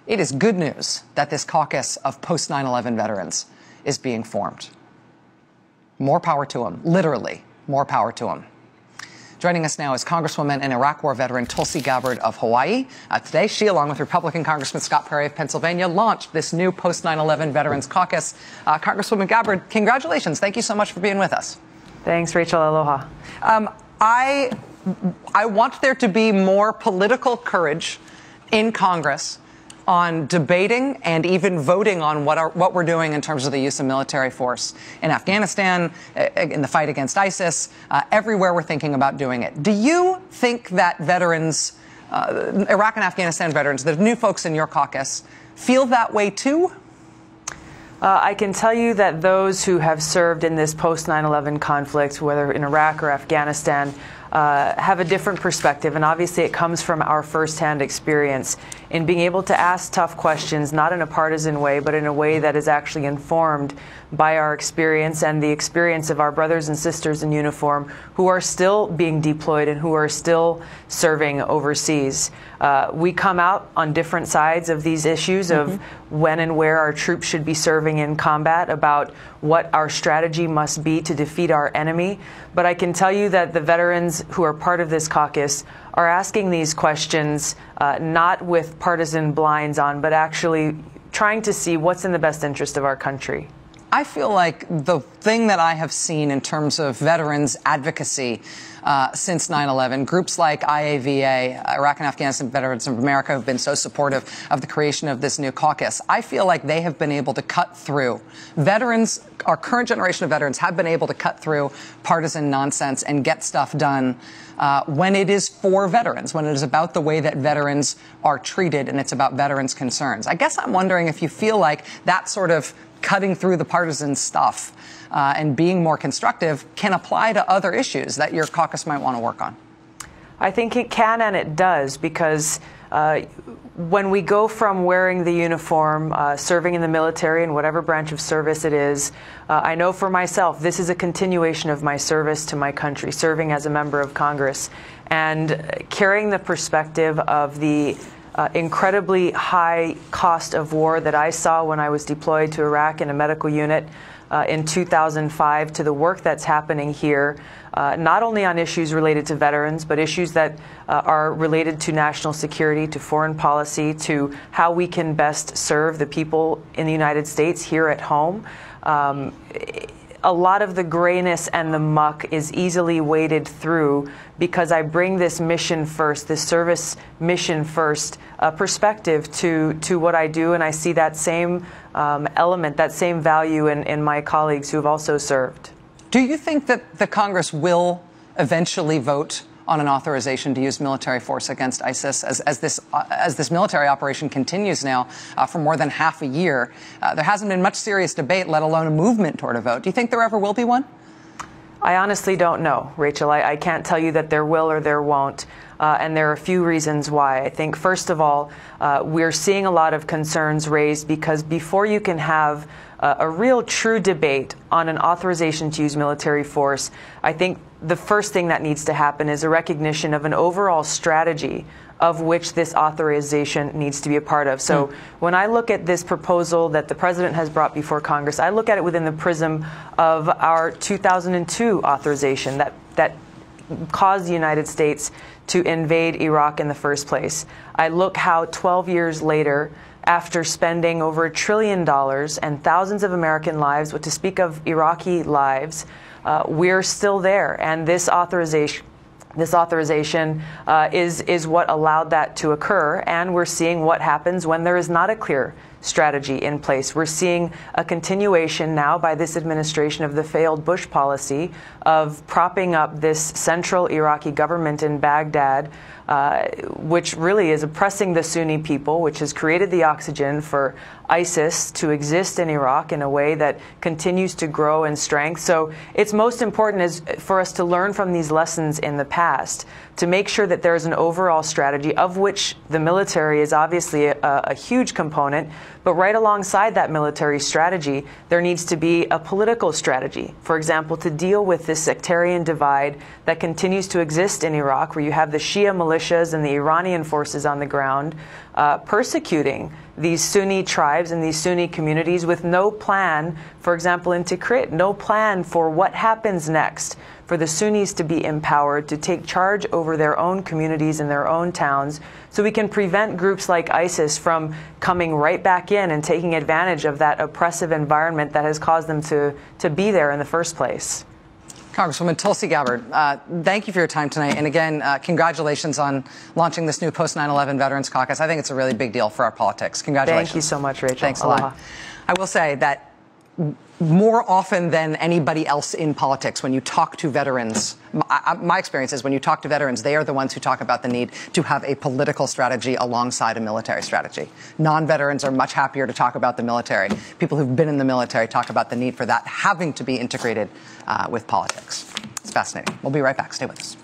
It is good news that this caucus of post-9/11 veterans is being formed. More power to them, literally, more power to them. Joining us now is Congresswoman and Iraq War veteran Tulsi Gabbard of Hawaii. Today, she, along with Republican Congressman Scott Perry of Pennsylvania, launched this new post-9/11 Veterans Caucus. Congresswoman Gabbard, congratulations. Thank you so much for being with us. Thanks, Rachel. Aloha. I want there to be more political courage in Congress on debating and even voting on what we're doing in terms of the use of military force in Afghanistan, in the fight against ISIS, everywhere we're thinking about doing it. Do you think that veterans, Iraq and Afghanistan veterans, the new folks in your caucus, feel that way too? I can tell you that those who have served in this post-9/11 conflict, whether in Iraq or Afghanistan, have a different perspective, and obviously it comes from our firsthand experience in being able to ask tough questions, not in a partisan way, but in a way that is actually informed by our experience and the experience of our brothers and sisters in uniform who are still being deployed and who are still serving overseas. We come out on different sides of these issues of when and where our troops should be serving in combat, about what our strategy must be to defeat our enemy. But I can tell you that the veterans who are part of this caucus are asking these questions not with partisan blinds on, but actually trying to see what's in the best interest of our country. I feel like the thing that I have seen in terms of veterans advocacy since 9/11, groups like IAVA, Iraq and Afghanistan Veterans of America, have been so supportive of the creation of this new caucus. I feel like they have been able to cut through. Veterans, our current generation of veterans, have been able to cut through partisan nonsense and get stuff done when it is for veterans, when it is about the way that veterans are treated and it's about veterans' concerns. I guess I'm wondering if you feel like that sort of cutting through the partisan stuff and being more constructive can apply to other issues that your caucus might want to work on. I think it can, and it does, because when we go from wearing the uniform, serving in the military in whatever branch of service it is, I know for myself this is a continuation of my service to my country, serving as a member of Congress, and carrying the perspective of the incredibly high cost of war that I saw when I was deployed to Iraq in a medical unit in 2005, to the work that's happening here, not only on issues related to veterans, but issues that are related to national security, to foreign policy, to how we can best serve the people in the United States here at home. A lot of the grayness and the muck is easily waded through because I bring this mission first, this service mission first perspective to what I do, and I see that same element, that same value in my colleagues who have also served. Do you think that the Congress will eventually vote on an authorization to use military force against ISIS as this military operation continues now for more than half a year? There hasn't been much serious debate, let alone a movement toward a vote. Do you think there ever will be one? I honestly don't know, Rachel. I can't tell you that there will or there won't. And there are a few reasons why. I think, first of all, we're seeing a lot of concerns raised because before you can have a real true debate on an authorization to use military force, I think the first thing that needs to happen is a recognition of an overall strategy of which this authorization needs to be a part of. So when I look at this proposal that the president has brought before Congress, I look at it within the prism of our 2002 authorization that caused the United States to invade Iraq in the first place. I look how 12 years later, after spending over $1 trillion and thousands of American lives, but to speak of Iraqi lives, we're still there. And this authorization is what allowed that to occur. And we're seeing what happens when there is not a clear strategy in place. We're seeing a continuation now by this administration of the failed Bush policy of propping up this central Iraqi government in Baghdad, which really is oppressing the Sunni people, which has created the oxygen for ISIS to exist in Iraq in a way that continues to grow in strength. So it's most important is for us to learn from these lessons in the past, to make sure that there's an overall strategy, of which the military is obviously a huge component, but right alongside that military strategy, there needs to be a political strategy. For example, to deal with this sectarian divide that continues to exist in Iraq, where you have the Shia militias and the Iranian forces on the ground persecuting these Sunni tribes and these Sunni communities with no plan, for example, in Tikrit, no plan for what happens next, for the Sunnis to be empowered to take charge over their own communities and their own towns, so we can prevent groups like ISIS from coming right back in and taking advantage of that oppressive environment that has caused them to be there in the first place. Congresswoman Tulsi Gabbard, thank you for your time tonight. And again, congratulations on launching this new post-9/11 Veterans Caucus. I think it's a really big deal for our politics. Congratulations. Thank you so much, Rachel. Thanks a lot. I will say that more often than anybody else in politics, when you talk to veterans, my experience is when you talk to veterans, they are the ones who talk about the need to have a political strategy alongside a military strategy. Non-veterans are much happier to talk about the military. People who've been in the military talk about the need for that having to be integrated with politics. It's fascinating. We'll be right back. Stay with us.